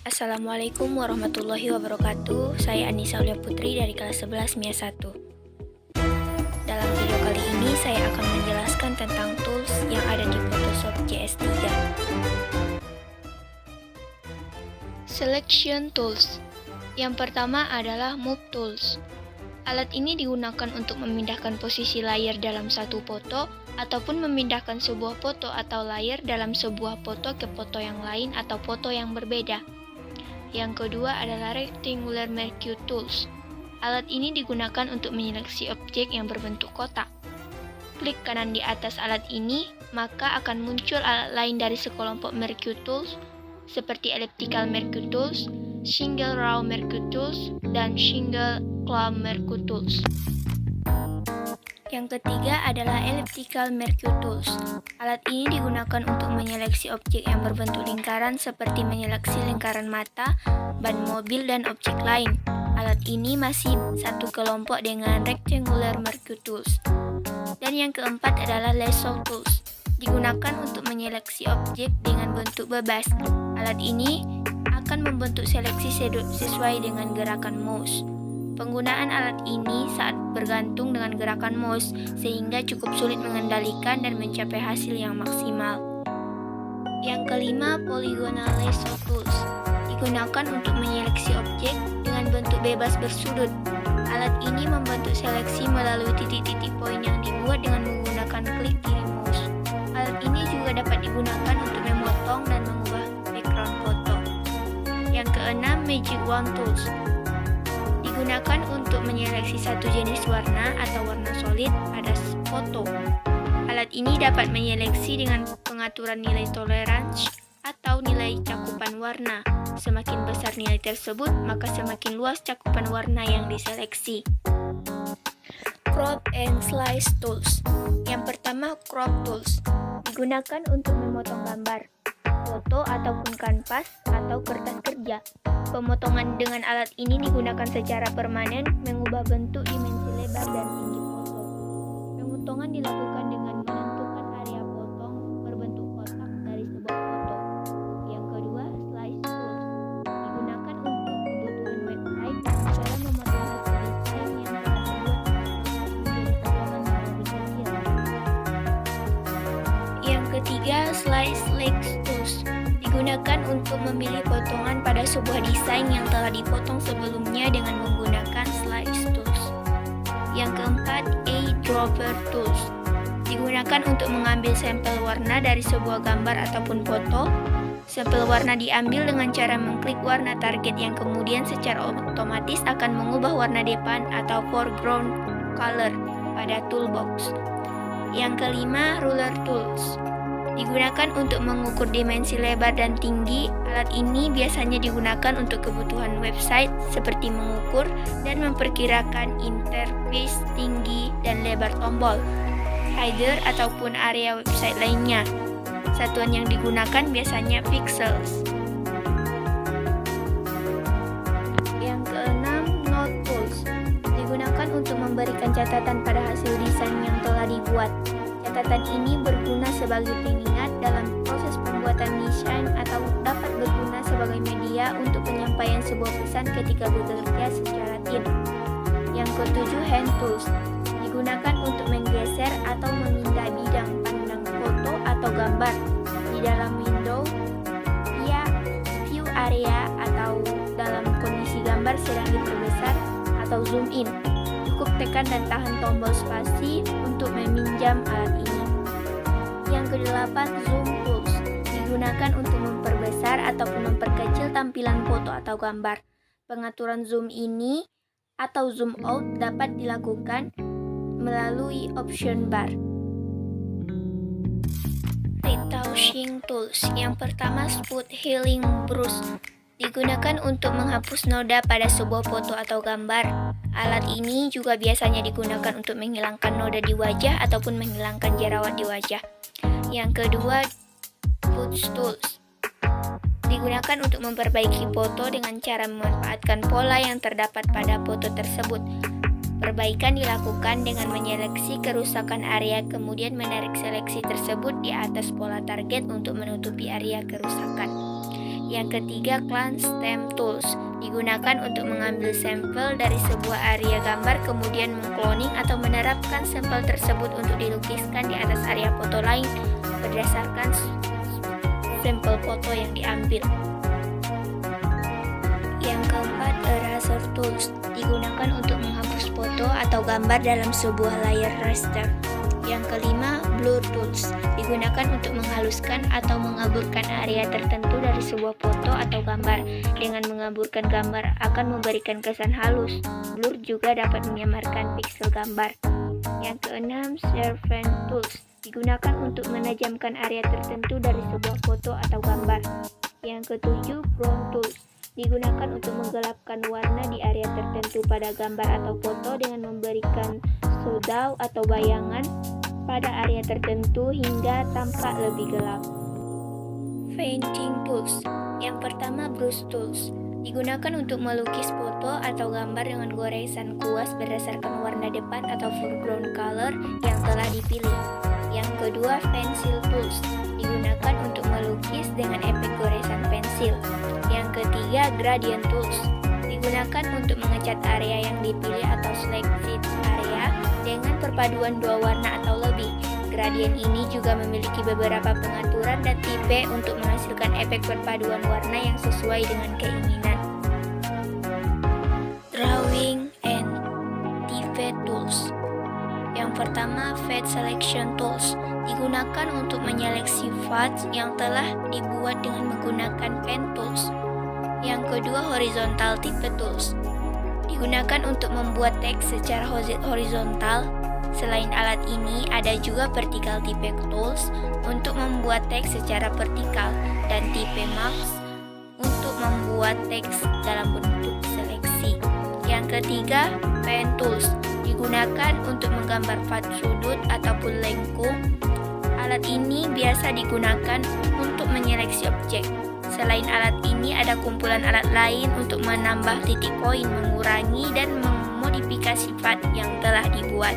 Assalamualaikum warahmatullahi wabarakatuh. Saya Anissa Aulia Putri dari kelas 11 MIA 1. Dalam video kali ini saya akan menjelaskan tentang tools yang ada di Photoshop CS3. Selection Tools. Yang pertama adalah Move Tools. Alat ini digunakan untuk memindahkan posisi layer dalam satu foto ataupun memindahkan sebuah foto atau layer dalam sebuah foto ke foto yang lain atau foto yang berbeda. Yang kedua adalah Rectangular Merge Tools. Alat ini digunakan untuk menyeleksi objek yang berbentuk kotak. Klik kanan di atas alat ini, maka akan muncul alat lain dari sekelompok Merge Tools seperti Elliptical Merge Tools, Single Row Merge Tools, dan Single Claw Merge Tools. Yang ketiga adalah Elliptical Merge Tools. Alat ini digunakan untuk menyeleksi objek yang berbentuk lingkaran seperti menyeleksi lingkaran mata, ban mobil, dan objek lain. Alat ini masih satu kelompok dengan Rectangular Merge Tools. Dan yang keempat adalah Lasso Tools. Digunakan untuk menyeleksi objek dengan bentuk bebas. Alat ini akan membentuk seleksi sesuai dengan gerakan mouse. Penggunaan alat ini saat bergantung dengan gerakan mouse, sehingga cukup sulit mengendalikan dan mencapai hasil yang maksimal. Yang kelima, Polygonal Lasso Tools. Digunakan untuk menyeleksi objek dengan bentuk bebas bersudut. Alat ini membentuk seleksi melalui titik-titik poin yang dibuat dengan menggunakan klik kiri mouse. Alat ini juga dapat digunakan untuk memotong dan mengubah background foto. Yang keenam, Magic Wand Tools. Digunakan untuk menyeleksi satu jenis warna atau warna solid pada foto. Alat ini dapat menyeleksi dengan pengaturan nilai toleransi atau nilai cakupan warna. Semakin besar nilai tersebut, maka semakin luas cakupan warna yang diseleksi. Crop and Slice Tools. Yang pertama, Crop Tools. Digunakan untuk memotong gambar, foto ataupun kanvas atau kertas kerja. Pemotongan dengan alat ini digunakan secara permanen, mengubah bentuk, dimensi lebar, dan tinggi foto. Pemotongan dilakukan dengan menentukan area potong berbentuk kotak dari sebuah foto. Yang kedua, Slice Tools. Digunakan untuk kebutuhan website dalam memotong hasil desain yang telah dibuat menjadi potongan yang lebih kecil. Yang ketiga, Slice Legs Tools. Digunakan untuk memilih potongan pada sebuah desain yang telah dipotong sebelumnya dengan menggunakan Slice Tools. Yang keempat, A-Dropper Tools. Digunakan untuk mengambil sampel warna dari sebuah gambar ataupun foto. Sampel warna diambil dengan cara mengklik warna target yang kemudian secara otomatis akan mengubah warna depan atau foreground color pada toolbox. Yang kelima, Ruler Tools. Digunakan untuk mengukur dimensi lebar dan tinggi. Alat ini biasanya digunakan untuk kebutuhan website seperti mengukur dan memperkirakan interface tinggi dan lebar tombol, header ataupun area website lainnya. Satuan yang digunakan biasanya pixels. Yang keenam, Note Tools. Digunakan untuk memberikan catatan pada hasil desain yang telah dibuat. Catatan ini berguna sebagai pengingat dalam proses pembuatan desain atau dapat berguna sebagai media untuk penyampaian sebuah pesan ketika bekerja secara tim. Yang ketujuh, Hand Tools. Digunakan untuk menggeser atau memindai bidang pandang foto atau gambar di dalam window, view area, atau dalam kondisi gambar sedang diperbesar atau zoom in. Cukup tekan dan tahan tombol spasi untuk meminjam alat ini. Yang kedelapan, Zoom Tools. Digunakan untuk memperbesar ataupun memperkecil tampilan foto atau gambar. Pengaturan zoom ini atau zoom out dapat dilakukan melalui option bar. Retouching Tools. Yang pertama, Smooth Healing Brush. Digunakan untuk menghapus noda pada sebuah foto atau gambar. Alat ini juga biasanya digunakan untuk menghilangkan noda di wajah ataupun menghilangkan jerawat di wajah. Yang kedua, Fudge Tools. Digunakan untuk memperbaiki foto dengan cara memanfaatkan pola yang terdapat pada foto tersebut. Perbaikan dilakukan dengan menyeleksi kerusakan area, kemudian menarik seleksi tersebut di atas pola target untuk menutupi area kerusakan. Yang ketiga, Clone Stem Tools. Digunakan untuk mengambil sampel dari sebuah area gambar, kemudian mengcloning atau menerapkan sampel tersebut untuk dilukiskan di atas area foto lain berdasarkan sampel foto yang diambil. Yang keempat, Eraser Tools. Digunakan untuk menghapus foto atau gambar dalam sebuah layer raster. Yang kelima, Blur Tools. Digunakan untuk menghaluskan atau mengaburkan area tertentu dari sebuah foto atau gambar. Dengan mengaburkan gambar akan memberikan kesan halus. Blur juga dapat menyamarkan piksel gambar. Yang keenam, Sharpen Tools. Digunakan untuk menajamkan area tertentu dari sebuah foto atau gambar. Yang ketujuh, Brown Tools. Digunakan untuk menggelapkan warna di area tertentu pada gambar atau foto dengan memberikan shadow atau bayangan pada area tertentu hingga tampak lebih gelap. Painting Tools. Yang pertama, Brush Tools. Digunakan untuk melukis foto atau gambar dengan goresan kuas berdasarkan warna depan atau foreground color yang telah dipilih. Yang kedua, Pencil Tools. Digunakan untuk melukis dengan efek goresan pensil. Yang ketiga, Gradient Tools. Digunakan untuk mengecat area yang dipilih atau selected area dengan perpaduan dua warna atau lebih. Gradient ini juga memiliki beberapa pengaturan dan tipe untuk menghasilkan efek perpaduan warna yang sesuai dengan keinginan. Drawing and Fade Tools. Yang pertama, Fade Selection Tools. Digunakan untuk menyeleksi fonts yang telah dibuat dengan menggunakan pen tools. Yang kedua, Horizontal Type Tools. Digunakan untuk membuat teks secara horizontal. Selain alat ini, ada juga Vertical Type Tools untuk membuat teks secara vertikal dan Type Maps untuk membuat teks dalam bentuk seleksi. Yang ketiga, Pen Tools. Digunakan untuk menggambar font sudut ataupun lengkung. Alat ini biasa digunakan untuk menyeleksi objek. Selain alat ini, ada kumpulan alat lain untuk menambah titik poin, mengurangi, dan memodifikasi font yang telah dibuat.